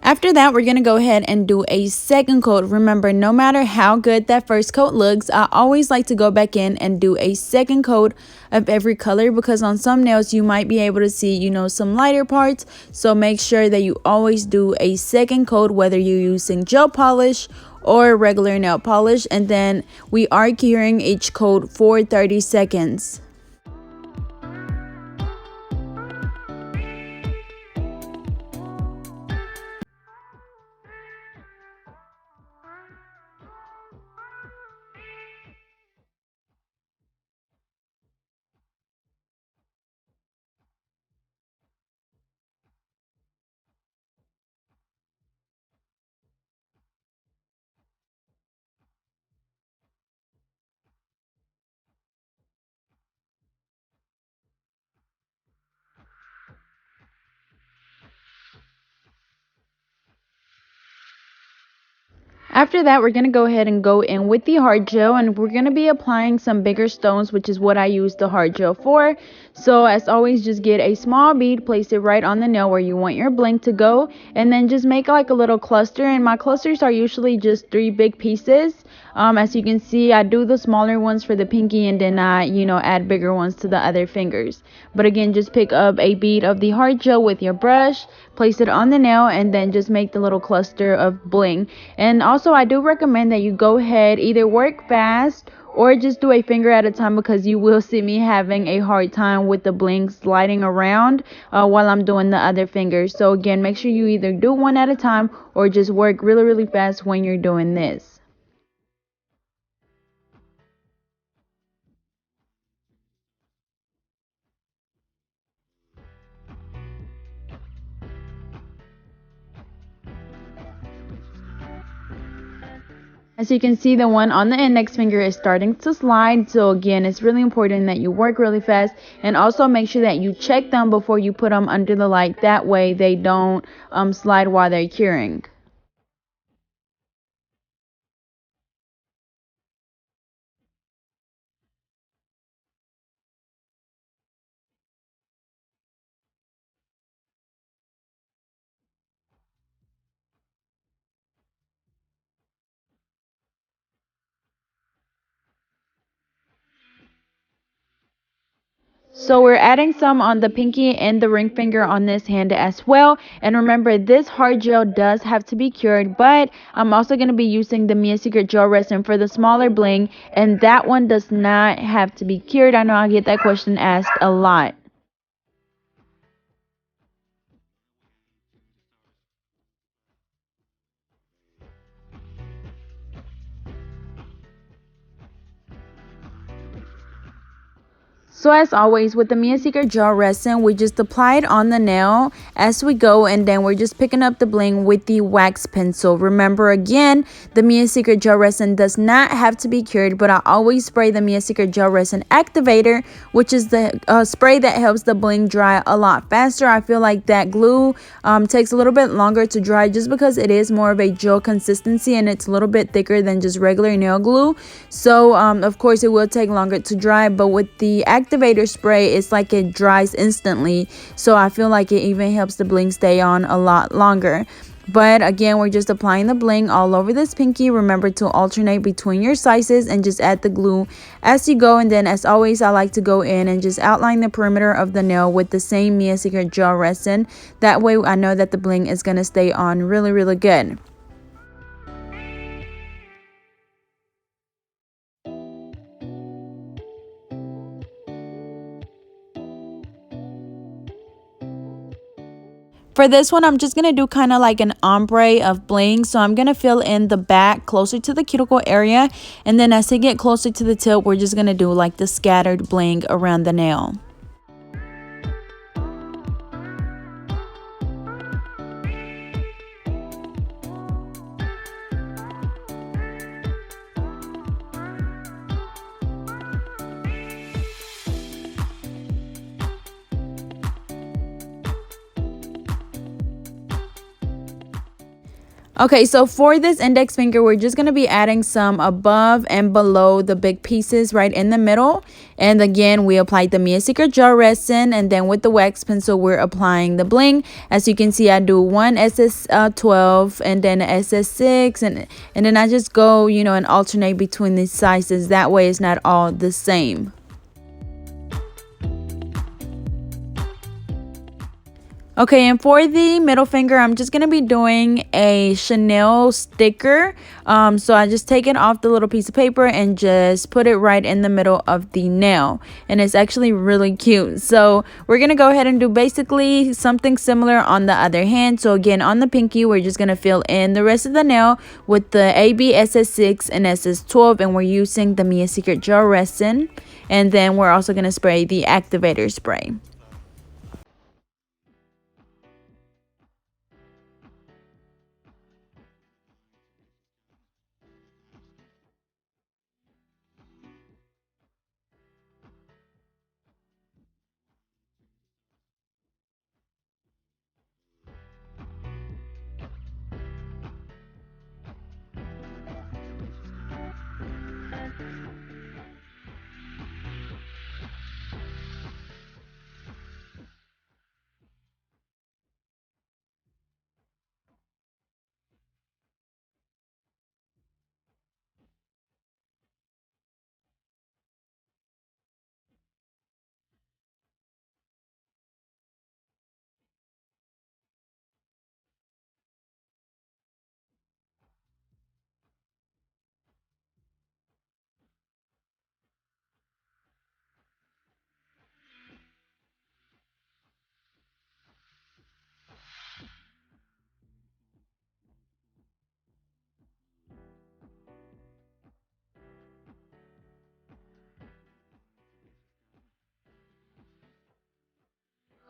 After that, we're going to go ahead and do a second coat. Remember, no matter how good that first coat looks, I always like to go back in and do a second coat of every color, because on some nails you might be able to see, some lighter parts. So make sure that you always do a second coat, whether you're using gel polish or regular nail polish. And then we are curing each coat for 30 seconds. After that, we're going to go ahead and go in with the hard gel, and we're going to be applying some bigger stones, which is what I use the hard gel for. So as always, just get a small bead, place it right on the nail where you want your bling to go, and then just make like a little cluster. And my clusters are usually just 3 big pieces. As you can see, I do the smaller ones for the pinky, and then I add bigger ones to the other fingers. But again, just pick up a bead of the hard gel with your brush, place it on the nail, and then just make the little cluster of bling. And also, I do recommend that you go ahead, either work fast or just do a finger at a time, because you will see me having a hard time with the bling sliding around while I'm doing the other fingers. So again, make sure you either do one at a time or just work really fast when you're doing this. As you can see, the one on the index finger is starting to slide. So again, it's really important that you work really fast, and also make sure that you check them before you put them under the light. That way they don't slide while they're curing. So we're adding some on the pinky and the ring finger on this hand as well. And remember, this hard gel does have to be cured, but I'm also going to be using the Mia Secret gel resin for the smaller bling, and that one does not have to be cured. I know I get that question asked a lot. So as always, with the Mia Secret gel resin, we just apply it on the nail as we go, and then we're just picking up the bling with the wax pencil. Remember, again, the Mia Secret gel resin does not have to be cured, but I always spray the Mia Secret gel resin activator, which is the spray that helps the bling dry a lot faster. I feel like that glue takes a little bit longer to dry, just because it is more of a gel consistency and it's a little bit thicker than just regular nail glue. So of course it will take longer to dry, but with the activator spray, it's like it dries instantly. So I feel like it even helps the bling stay on a lot longer. But again, we're just applying the bling all over this pinky. Remember to alternate between your sizes and just add the glue as you go. And then as always, I like to go in and just outline the perimeter of the nail with the same Mia Secret gel resin. That way I know that the bling is going to stay on really good. For this one, I'm just going to do kind of like an ombre of bling. So I'm going to fill in the back closer to the cuticle area. And then as I get closer to the tip, we're just going to do like the scattered bling around the nail. Okay, so for this index finger, we're just going to be adding some above and below the big pieces right in the middle. And again, we applied the Mia Secret gel resin, and then with the wax pencil, we're applying the bling. As you can see, I do one SS12 and then SS6, and then I just go, and alternate between these sizes. That way it's not all the same. Okay, and for the middle finger, I'm just going to be doing a Chanel sticker. So I just take it off the little piece of paper and just put it right in the middle of the nail. And it's actually really cute. So we're going to go ahead and do basically something similar on the other hand. So again, on the pinky, we're just going to fill in the rest of the nail with the AB SS6 and SS12. And we're using the Mia Secret gel resin. And then we're also going to spray the activator spray.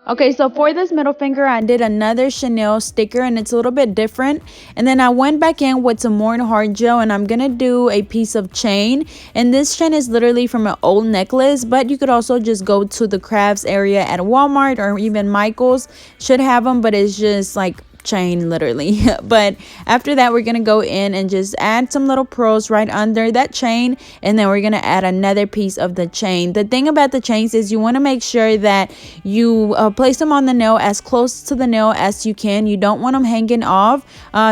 Okay, so for this middle finger, I did another Chanel sticker, and it's a little bit different. And then I went back in with some more hard gel, and I'm going to do a piece of chain. And this chain is literally from an old necklace, but you could also just go to the crafts area at Walmart or even Michael's. Should have them, but it's just like chain literally. But after that, we're gonna go in and just add some little pearls right under that chain, and then we're gonna add another piece of the chain. The thing about the chains is you want to make sure that you place them on the nail as close to the nail as you can. You don't want them hanging off.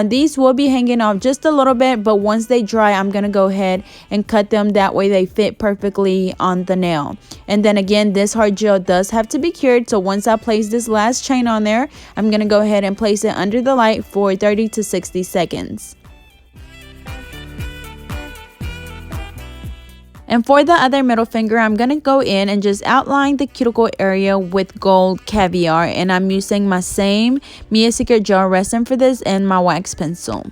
These will be hanging off just a little bit, but once they dry, I'm gonna go ahead and cut them. That way they fit perfectly on the nail. And then again, this hard gel does have to be cured, so once I place this last chain on there, I'm gonna go ahead and place it under the light for 30 to 60 seconds. And for the other middle finger, I'm going to go in and just outline the cuticle area with gold caviar. And I'm using my same Mia Secret gel resin for this and my wax pencil.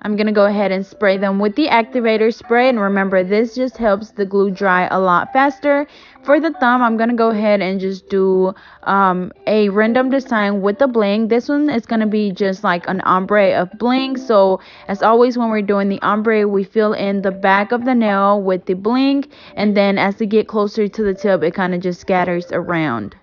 I'm going to go ahead and spray them with the activator spray, and remember, this just helps the glue dry a lot faster. For the thumb, I'm going to go ahead and just do a random design with the bling. This one is going to be just like an ombre of bling. So as always, when we're doing the ombre, we fill in the back of the nail with the bling, and then as we get closer to the tip, it kind of just scatters around.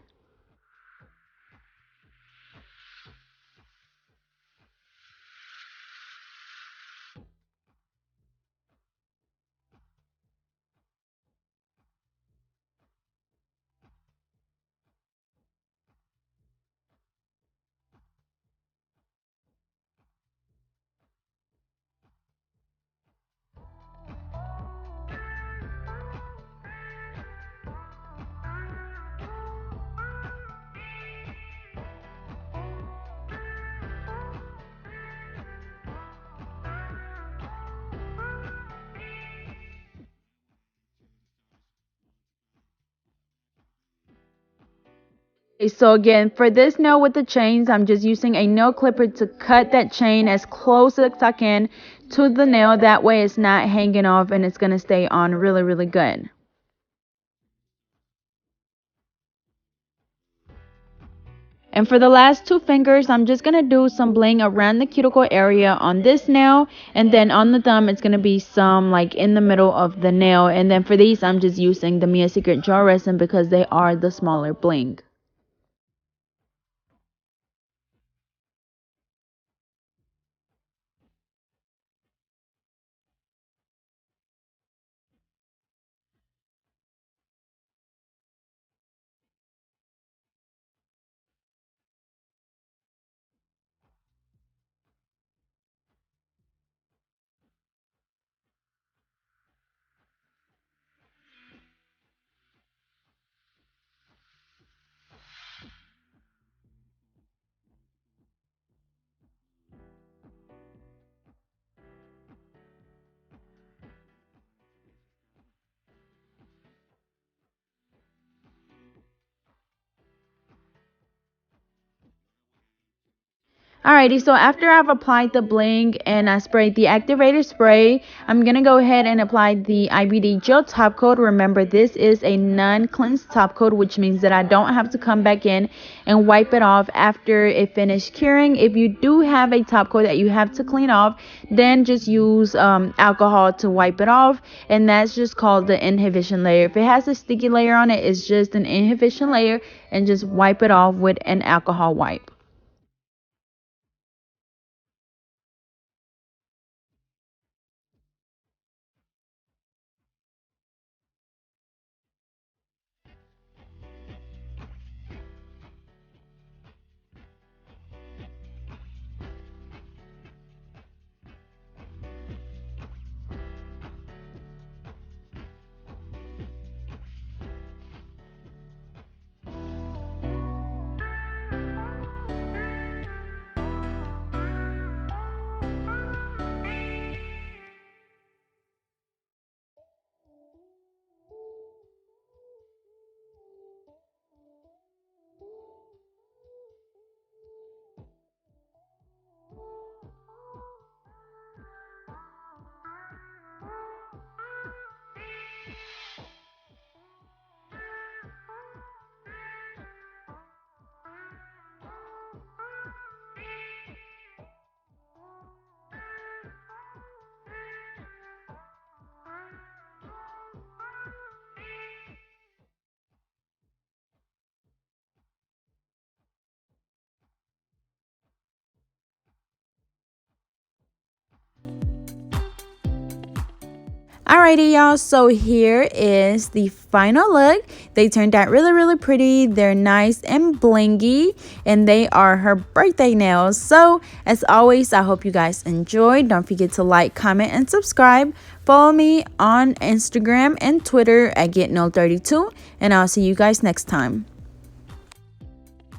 Okay, so again, for this nail with the chains, I'm just using a nail clipper to cut that chain as close as I can to the nail. That way it's not hanging off and it's going to stay on really, really good. And for the last two fingers, I'm just going to do some bling around the cuticle area on this nail. And then on the thumb, it's going to be some like in the middle of the nail. And then for these, I'm just using the Mia Secret gel resin because they are the smaller bling. Alrighty, so after I've applied the bling and I sprayed the activator spray, I'm going to go ahead and apply the IBD gel top coat. Remember, this is a non-cleansed top coat, which means that I don't have to come back in and wipe it off after it finished curing. If you do have a top coat that you have to clean off, then just use alcohol to wipe it off, and that's just called the inhibition layer. If it has a sticky layer on it, it's just an inhibition layer, and just wipe it off with an alcohol wipe. Alrighty, y'all, so here is the final look. They turned out really, really pretty. They're nice and blingy, and they are her birthday nails. So as always, I hope you guys enjoyed. Don't forget to like, comment, and subscribe. Follow me on Instagram and Twitter at GetNail32, and I'll see you guys next time.